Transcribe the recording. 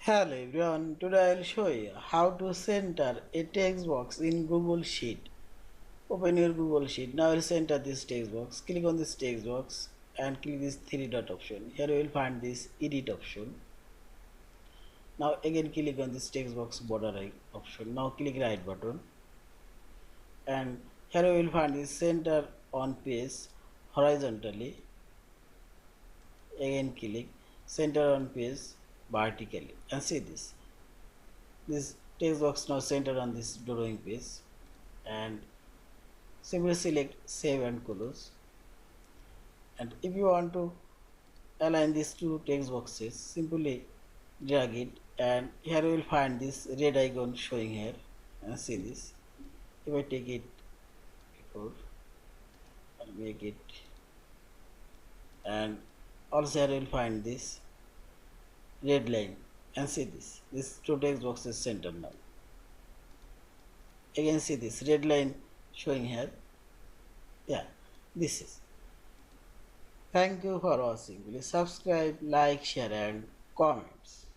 Hello everyone, today I will show you how to center a text box in Google Sheet. Open your Google Sheet. Now I will center this text box. Click on this text box and click this three dot option. Here you will find this edit option. Now again click on this text box border option. Now click right button and here you will find this center on page horizontally. Again click center on page vertically and see this. This text box now centered on this drawing page and simply select save and close. And if you want to align these two text boxes, simply drag it and here you will find this red icon showing here and see this. If I take it before and make it, and also here you will find this red line and see this two text boxes centered now. Again see this red line showing here. Yeah, this is. Thank you for watching. Please subscribe, like, share and comments.